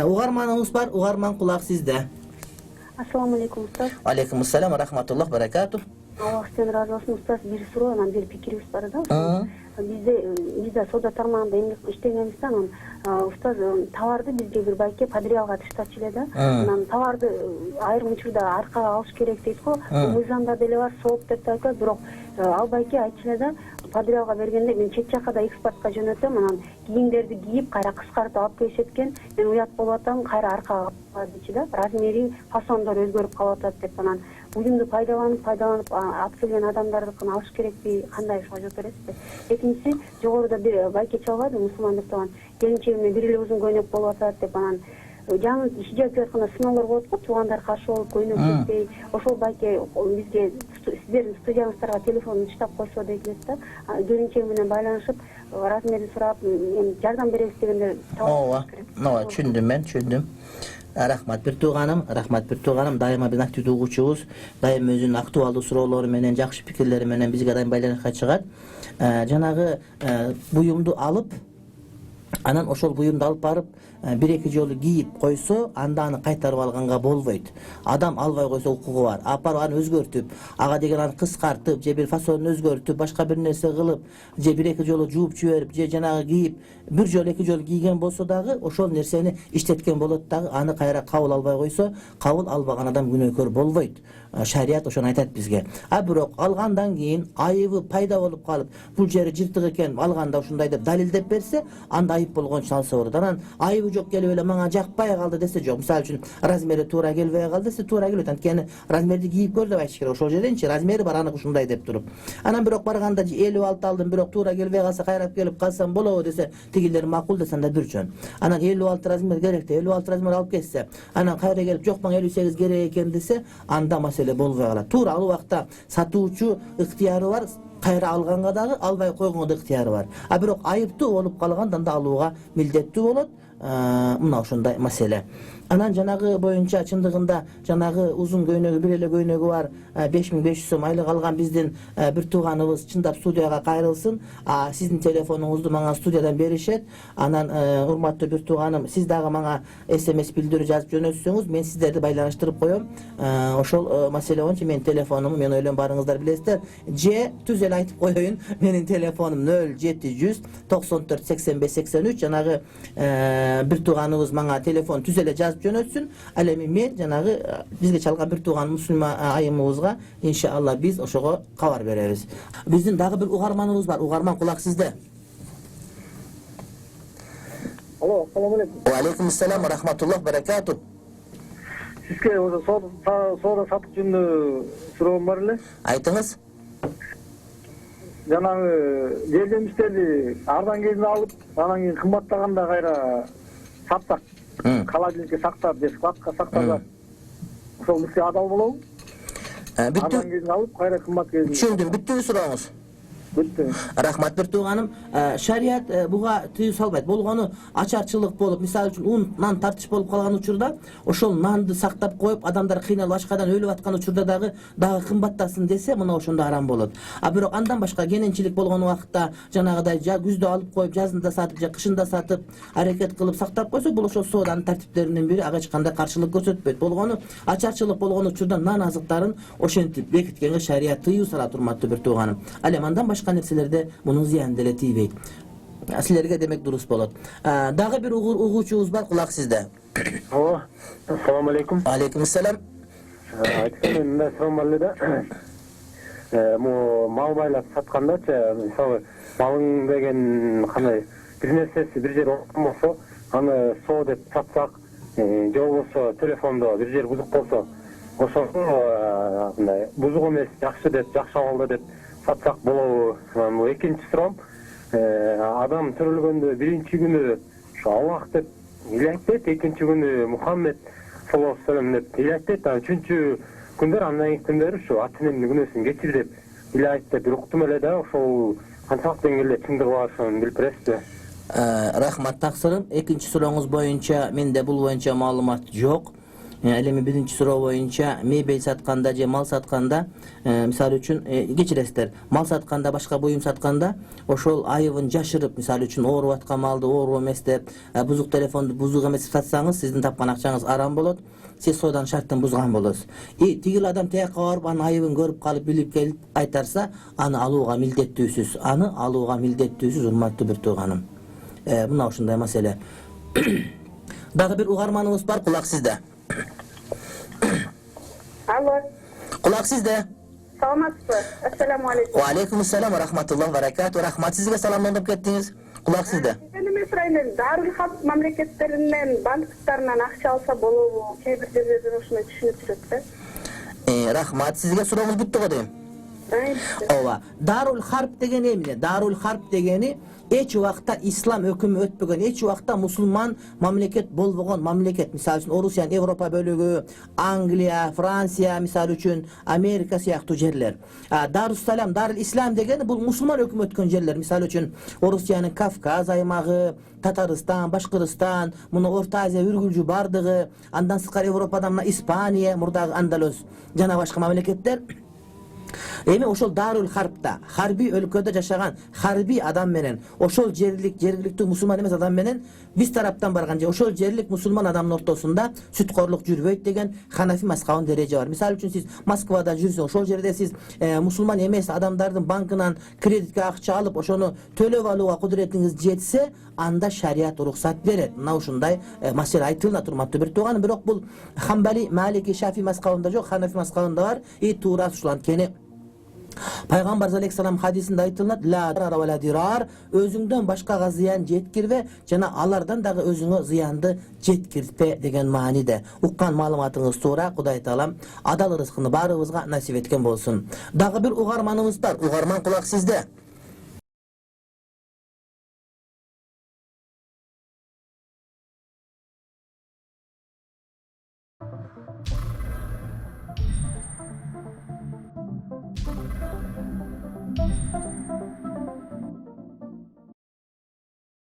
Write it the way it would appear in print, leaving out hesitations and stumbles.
Ugarmanımız var, ugarman kulak sizde. Assalamu alaikum ustaz. Aleykümselam ve rahmetullah berekatuh. Allah sizden razı olsun ustaz. Bir soru, bir fikrimiz var da. Bizde soda tarmağında emlik işlegemizden ustaz tavardı bizge bir bayke padriyaga tıştачылы да. Tavardı ayırım учурда аркага алыш керек дейт го. Мыйзамда деле бар сооп деп айтат, бирок ал байке айтчылы да падрияга бергенде мен чет жакка да экспортко жөнөтөм, анан кийимдерди кийип кайра кыскартып алып келишет экен. Мен уят болуп атам, кайра аркага дейчи да. Размери, фасондору өзгөрүп калып атат деп анан буюмду пайдаланып алып келген адамдардыкын алыш керекпи, кандай ошого жооп бересизби? Экинчиси, жогоруда бир байке чалбайбы, мусулман деп турган келинчегиме бир эле узун көйнөк болуп атат деп анан жаңы иши жатканда сыноолор болот го, туугандар каршы болуп көйнөк жетпей, ошол байке бизге сиздердин студияңыздарга телефонун иштеп койсо дейт да. Келинчеги менен байланышып, размерин сурап, жардам беребиз дегенде Ооба, түшүндүм. Рахмат бир тууганым, дайыма биздин активдүү угуучубуз, дайыма өзүнүн актуалдуу суроолору менен, жакшы пикирлери менен бизге дайым байланышка чыгат. Жанагы буюмду алып, анан ошол буюмду алып барып, бир-эки жолу кийип койсо, анда аны кайтарып алганга болбойт. Адам албай койсо укугу бар. Апарып аны өзгөртүп, ага деген аны кыскартып, же бир фасонун өзгөртүп, башка бир нерсе кылып, же бир-эки жолу жууп жиберип, же жанагы кийип, бир жолу эки жолу кийген болсо дагы ошол нерсени иштеткен болот дагы, аны кайра кабыл албай койсо, кабыл албаган адам күнөөкөр болбойт. Шарият ошону айтат бизге. Бирок алгандан кийин айыбы пайда болуп калып, бул жери жыртык экен, алганда ушундай деп далилдеп берсе, анда айып болгон үчүн алса болот. Анан айыбы жок келип эле мага жакпай калды десе жок. Мисалы үчүн размери туура келбей калды десе, туура келет. Анткени размерди кийип көр деп айтыш керек. Ошол жерденчи размери бар, анык ушундай деп туруп. Анан бирок барганда 56 алдым, бирок туура келбей калса, кайрап келип калсам болобу десе, тигилер макул десе, анда бир жөн. Анан 56 размер керек де, 56 размер алып кетсе, анан кайра келип жок, мага 58 керек экен десе, анда маселе болбой калат. Туура ал убакта сатуучу ыктыяры бар, кайра алганга дагы, албай койгонго да ыктыяры бар. Бирок айыптуу болуп калганда анда алууга милдеттүү болот. Мына ошондой маселе. Анан жанагы боюнча чындыгында жанагы узун көйнөгү, бир эле көйнөгү бар, 5500 сом айлык алган биздин бир тууганыбыз чындап студияга кайрылсын. Сиздин телефонуңузду мага студиядан беришет. Анан урматтуу бир тууганым, сиз дагы мага SMS билдирүү жазып жөнөтсөңүз, мен сиздерди байланыштырып коем. Ошол маселе боюнча менин телефонумду, мен ойлойм барыңыздар билесиздер. Же түз эле айтып коеюн, менин телефонум 0700 94 85 83. Жанагы бир тууганыбыз мага телефон түз эле жазып жөнөтсүн. Ал эми мен жанагы бизге чалган бир тууган мусулман айымыбызга иншалла биз ошого кабар беребиз. Биздин дагы бир угарманыбыз бар. Угарман, кулак сизде. Алло, assalomu alaykum. Ва алейкум ассалам ва рахматуллах баракату. Sizge o'zi soda satuq jөнүндө суроом бар эле. Айтыңыз. Жанагы жемиштерди арзан кезинде алып, анан кийин кымбаттаганда кайра сатсак, холодильникке сактап, же складка сактасак, ошол бизге адал болобу? Арзан кезинде алып, кайра кымбат кезинде. Түшүндүм, бүттүбү сурооңуз? Бүттү. Рахмат бир тууганым. Шарият буга тыюу салбайт. Болгону ачарчылык болуп, мисалы үчүн ун, нан тартыш болуп калган учурда, ошол нанды сактап коюп, адамдар кыйналып башкадан өлүп аткан учурда дагы кымбаттасын десе, мына ошондо арам болот. Бирок андан башка кененчилик болгон убакытта жанагыдай күздө алып коюп, жазында сатып же кышында сатып, аракет кылып сактап койсо, бул ошол сооданын тартиптеринин бири, ага эч кандай каршылык көрсөтпөйт. Болгону ачарчылык болгон учурда нан азыктарын ошентип бекиткенге шарият тыюу салат, урматтуу бир тууганым. Ал эми андан башка нерселерде мунун зыяны деле тийбейт. Силерге демек дурус болот. Дагы бир угуучубуз бар, кулак сизде. Алло, assalomu alaykum. Алейкум ассалам. Айтсам, мындай суроом бар эле да. Мал байлап саткандачы, мисалы, малың деген кандай бир нерсеси бир жер болсо, аны соо деп сатсак, же болбосо телефондо бир жер бузук болсо, ошону мындай бузук эмес, жакшы деп, жакшы абалда деп сатсак болобу? Бул экинчи суроом. Адам төрөлгөндө биринчи күнү ошо Аллах деп илайт дейт, экинчи күнү Мухаммед саллаллаху алейхи вассалам деп илайт дейт. Үчүнчү күндөр андан кийинки күндөрү ушу ата-энемдин күнөөсүн кечир деп илайт деп бир уктум эле да. Ошол канчалык деңгээлде чындыгы бар ошону билип бересизби? Рахмат, таксырым. Экинчи сурооңуз боюнча менде бул боюнча маалымат жок. Elemi birinci suroo boyunca meybe satkanda je mal satkanda misal üçün geçiresizler. Mal satkanda başka buyum satkanda oşol ayıbın jaşırıp misal üçün oorup atkан malды oorup emes dep buzuk telefondu buzuk emes satsanız sizdin tapkan akçаңыз aram bolot. Siz sodan şarttan buzgan bolosuz. Tigil adam teyakka barıp anın ayıbın görüp kalıp bilip gelip aytarsa anı alууга милдеттүүсүз. Anı alууга милдеттүүсүz урматтуу bir tuğanım. Buna uşunday mesele. Dagı bir ugarmanımız var, kulak sizde. Alo. Kulak sizde. Salamatsızlar. Assalamu alaikum. Wa aleykümselam ve rahmetullah ve berekatuhu. Rahmat sizge salamlanıp kettiniz. Kulak sizde. Benim İsrail'in Darul Harp memleketlerinden banklarından akça alsa bolu kebir yerlerden hoşuna düşünüp sürttü. Rahmat sizge sorumuz bitti kodayım. Ova. Darul Harp degeni emine? Darul Harp degeni eç vaqta İslam hükümü ötpögen, eç vaqta musulman mamleket bolbogon mamleket. Misal üçün Rusya, Avrupa bölügü, Angliya, Fransiya misal üçün Amerika siyahtı jerler. Darussalam, Darul İslam degeni bu musulman hükümü ötken jerler. Misal üçün Rusya'nın Kafkaz aymağı, Tataristan, Başkıristan, bunu Orta Asya virgülcü bardığı, andan sıkar Avrupa'dan İspanya, murdağı Andalus, jana başka mamleketler. Emi oşol Darul Harp'ta, harbi өлködө jaşagan harbi adam menen, oşol jerlikti musulman emes adam menen biz taraptan bargan je oşol jerlik musulman adamın ortasında sütkorluk jürbeyt degen Hanafi maskabın derece var. Misal üçün siz Moskvada jürsen, oşol jerde siz musulman emes adamdardın bankынан kreditke akça alıp oşonu төлөp alууга kudretiniz jetse, anda şariat ruhsat beret. Mına uşunday masele aytılına turmaptı bir tuğanı, birok bul Hanbali, Maliki, Şafi maskabında jok, Hanafi maskabında var. Tuğra suçlan keni Peygamber aleyhisselam hadisinde aytılınat la darar ve la dirar, özüңдөн başkaga ziyan jetkirbe jana alardan dagı özüңө ziyanды jetkirpe degen maanide. Ukkan malumatыңыз toora, Kuday Taalam adal rızkını barыбызга nasip etken bolsun. Dagı bir ugarmanımız var. Ugarman kulak sizde.